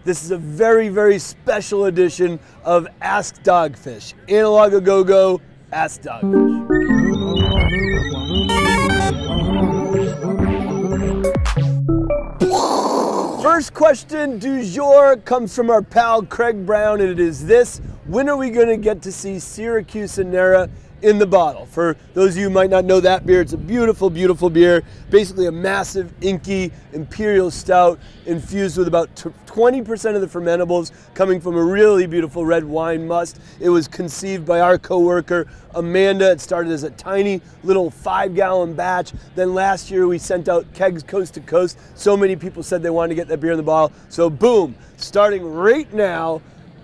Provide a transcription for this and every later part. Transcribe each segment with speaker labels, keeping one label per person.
Speaker 1: This is a very, very special edition of Ask Dogfish. Analog a Go-Go, Ask Dogfish. First question du jour comes from our pal Craig Brown, and it is this: when are we going to get to see Siracusa Nera in the bottle? For those of you who might not know that beer, it's a beautiful, beautiful beer. Basically a massive, inky, imperial stout infused with about 20% of the fermentables coming from a really beautiful red wine must. It was conceived by our co-worker, Amanda. It started as a tiny little 5-gallon batch. Then last year we sent out kegs coast to coast. So many people said they wanted to get that beer in the bottle. So boom, starting right now,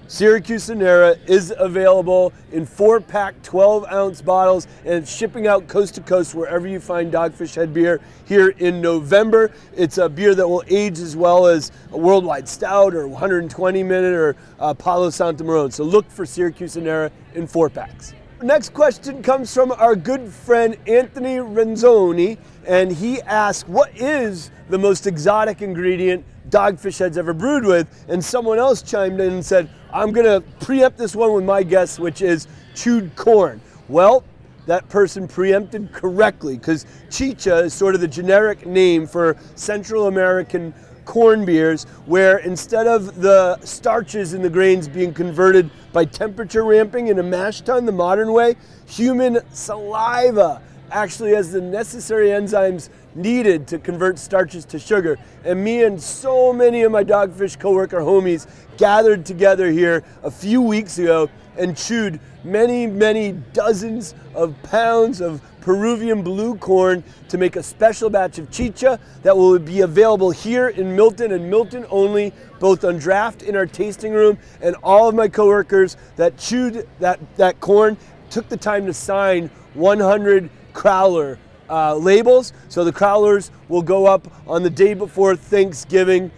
Speaker 1: Siracusa Nera is available in 4-pack 12-ounce bottles, and it's shipping out coast to coast wherever you find Dogfish Head beer here in November. It's a beer that will age as well as a worldwide stout or 120-minute or Palo Santa Marone. So look for Siracusa Nera in 4-packs. Next question comes from our good friend Anthony Renzoni, and he asked, what is the most exotic ingredient Dogfish Head's ever brewed with? And someone else chimed in and said, I'm gonna preempt this one with my guess, which is chewed corn. Well, that person preempted correctly, because chicha is sort of the generic name for Central American corn beers, where instead of the starches in the grains being converted by temperature ramping in a mash tun the modern way, human saliva actually has the necessary enzymes needed to convert starches to sugar. And me and so many of my Dogfish coworker homies gathered together here a few weeks ago and chewed many, many dozens of pounds of Peruvian blue corn to make a special batch of chicha that will be available here in Milton and Milton only, both on draft in our tasting room. And all of my coworkers that chewed that corn took the time to sign 100 crowler labels. So the crowlers will go up on the day before Thanksgiving,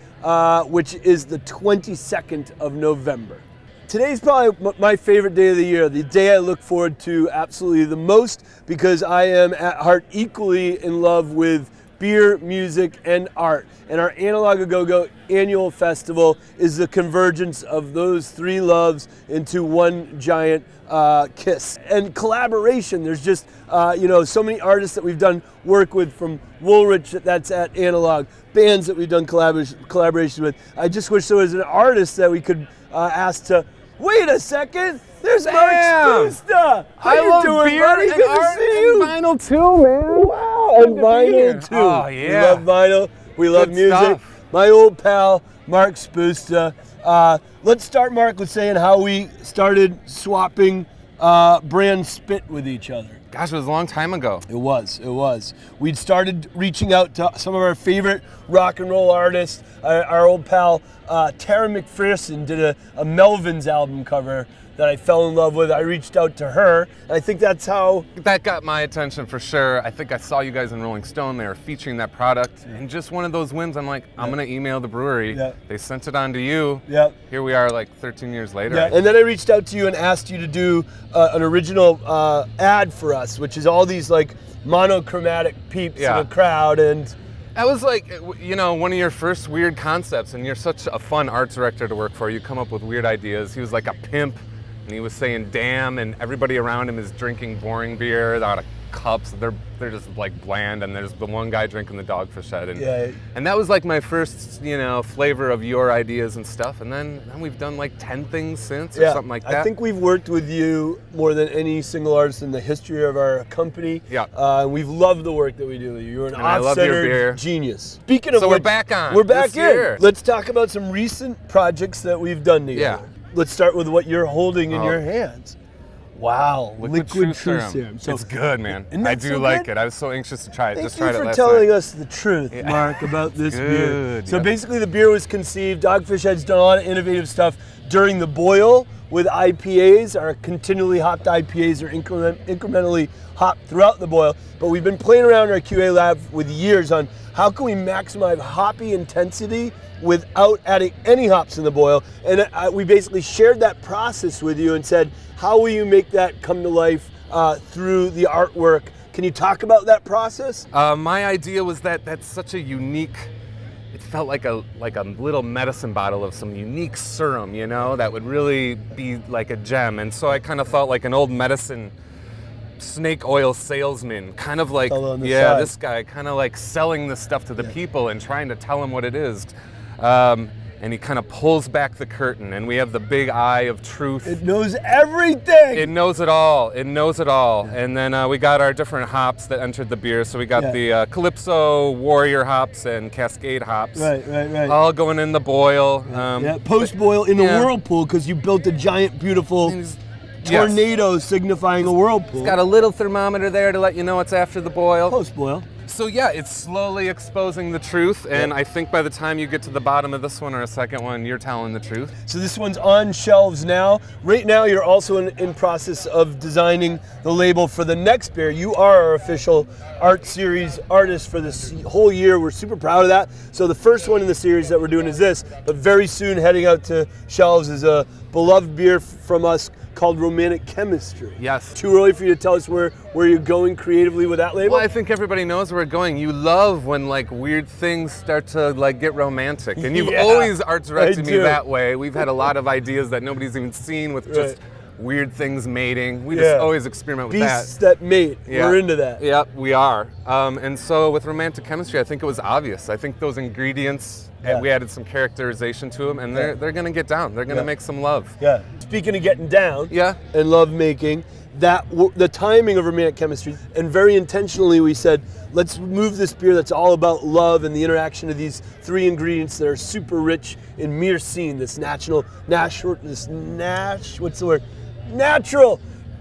Speaker 1: which is the 22nd of November. Today's probably my favorite day of the year, the day I look forward to absolutely the most, because I am at heart equally in love with beer, music, and art. And our Analog a Go-Go annual festival is the convergence of those three loves into one giant kiss. And collaboration, there's just, you know, so many artists that we've done work with, from Woolrich, that's at Analog, bands that we've done collaboration with. I just wish there was an artist that we could ask to, wait a second, there's Marq Spusta. How you doing, buddy? Good to see you.
Speaker 2: Vinyl too, man.
Speaker 1: Wow, and vinyl too.
Speaker 2: Oh, yeah.
Speaker 1: We love vinyl. We love music.
Speaker 2: Stuff.
Speaker 1: My old pal, Marq Spusta. Let's start, Mark, with saying how we started swapping brand spit with each other.
Speaker 2: Gosh, it was a long time ago.
Speaker 1: It was. We'd started reaching out to some of our favorite rock and roll artists. Our old pal, Tara McPherson, did a Melvins album cover that I fell in love with. I reached out to her, and I think that's how...
Speaker 2: That got my attention for sure. I think I saw you guys in Rolling Stone. They were featuring that product, and just one of those whims, I'm like, I'm gonna email the brewery. They sent it on to you. Here we are like 13 years later.
Speaker 1: And then I reached out to you and asked you to do an original ad for us, which is all these like monochromatic peeps in the crowd. And
Speaker 2: that was like, you know, one of your first weird concepts, and you're such a fun art director to work for. You come up with weird ideas. He was like a pimp, and he was saying damn, and everybody around him is drinking boring beer out of cups. They're just like bland, and there's the one guy drinking the Dogfish Head. And that was like my first, you know, flavor of your ideas and stuff. And then we've done like 10 things since, or something like that.
Speaker 1: I think we've worked with you more than any single artist in the history of our company. We've loved the work that we do with you. You're an off-centered genius. Speaking of which,
Speaker 2: we're back on.
Speaker 1: We're back in. Let's talk about some recent projects that we've done together. Let's start with what you're holding in your hands. Wow, liquid truth serum.
Speaker 2: So it's good, man. I do like it. I was so anxious to try it. Just tried it last night.
Speaker 1: Thank you for telling us the truth, Mark, about this beer. So basically the beer was conceived, Dogfish Head's done a lot of innovative stuff during the boil with IPAs. Our continually hopped IPAs are incrementally hopped throughout the boil. But we've been playing around our QA lab with years on how can we maximize hoppy intensity without adding any hops in the boil. And we basically shared that process with you and said, how will you make that come to life through the artwork? Can you talk about that process?
Speaker 2: My idea was that that's such a unique, it felt like a little medicine bottle of some unique serum, you know, that would really be like a gem. And so I kind of felt like an old medicine snake oil salesman, kind of like, yeah, this guy, kind of like selling this stuff to the people and trying to tell them what it is. And he kind of pulls back the curtain, and we have the big eye of truth.
Speaker 1: It knows everything.
Speaker 2: It knows it all. It knows it all. Yeah. And then we got our different hops that entered the beer. So we got the Calypso, Warrior hops, and Cascade hops.
Speaker 1: Right.
Speaker 2: All going in the boil.
Speaker 1: Post-boil in the whirlpool, because you built a giant, beautiful tornado signifying a whirlpool.
Speaker 2: It's got a little thermometer there to let you know it's after the boil.
Speaker 1: Post-boil.
Speaker 2: So yeah, it's slowly exposing the truth, and I think by the time you get to the bottom of this one or a second one, you're telling the truth.
Speaker 1: So this one's on shelves now. Right now, you're also in process of designing the label for the next beer. You are our official art series artist for this whole year. We're super proud of that. So the first one in the series that we're doing is this, but very soon heading out to shelves is a beloved beer from us called Romantic Chemistry.
Speaker 2: Yes.
Speaker 1: Too early for you to tell us where you're going creatively with that label?
Speaker 2: Well, I think everybody knows where we're going. You love when like weird things start to like get romantic, and you've always art directed me that way. We've had a lot of ideas that nobody's even seen with just weird things mating. We just always experiment with
Speaker 1: Beasts that mate. We're into that.
Speaker 2: Yep, we are. And so with Romantic Chemistry, I think it was obvious. I think those ingredients, and we added some characterization to them, and they're gonna get down. They're gonna make some love.
Speaker 1: Yeah. Speaking of getting down and love making, the timing of Romantic Chemistry, and very intentionally we said, let's move this beer that's all about love and the interaction of these three ingredients that are super rich in myrcene, this natural.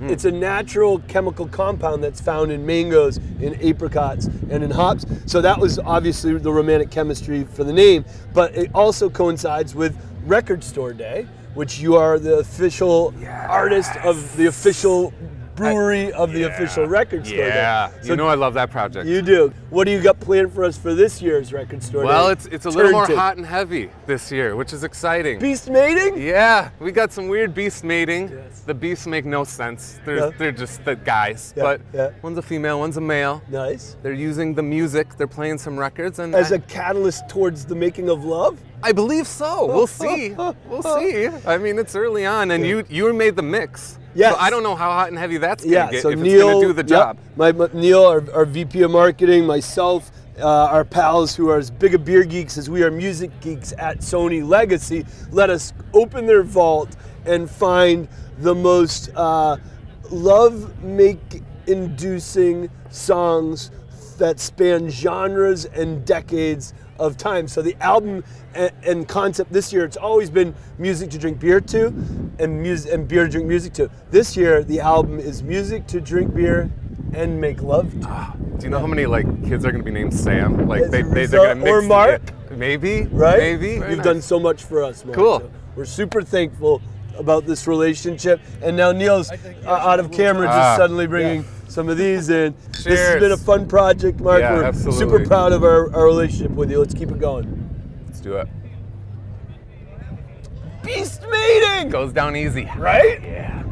Speaker 1: It's a natural chemical compound that's found in mangoes, in apricots, and in hops. So that was obviously the Romantic Chemistry for the name, but it also coincides with Record Store Day, which you are the official artist of the official brewery of the official Record Store Day.
Speaker 2: Yeah,
Speaker 1: so
Speaker 2: you know I love that project.
Speaker 1: You do. What do you got planned for us for this year's Record Store Day?
Speaker 2: Well, it's a little more hot and heavy this year, which is exciting.
Speaker 1: Beast mating?
Speaker 2: Yeah, we got some weird beast mating. Yes. The beasts make no sense. They're just the guys, but one's a female, one's a male.
Speaker 1: Nice.
Speaker 2: They're using the music, they're playing some records. And
Speaker 1: as a catalyst towards the making of love?
Speaker 2: I believe so. We'll see. We'll see. I mean, it's early on, and you made the mix. Yes. So I don't know how hot and heavy that's going to get,
Speaker 1: so
Speaker 2: if
Speaker 1: Neil,
Speaker 2: it's going to do the job.
Speaker 1: Neil, our VP of Marketing, myself, our pals who are as big a beer geeks as we are music geeks at Sony Legacy, let us open their vault and find the most love-inducing songs that span genres and decades of time. So the album and concept this year, it's always been music to drink beer to, and beer to drink music to. This year, the album is music to drink beer and make love to.
Speaker 2: Do you know how many like kids are going to be named Sam? Like they're going to mix
Speaker 1: or Mark?
Speaker 2: Maybe,
Speaker 1: right?
Speaker 2: Maybe.
Speaker 1: You've done so much for us, Mark.
Speaker 2: Cool.
Speaker 1: So we're super thankful about this relationship, and now Neil's out of camera, just suddenly bringing some of these in.
Speaker 2: Cheers.
Speaker 1: This has been a fun project, Mark.
Speaker 2: Yeah,
Speaker 1: we're
Speaker 2: absolutely.
Speaker 1: super proud of our relationship with you. Let's keep it going.
Speaker 2: Let's do it.
Speaker 1: Beast mating!
Speaker 2: Goes down easy.
Speaker 1: Right?
Speaker 2: Yeah.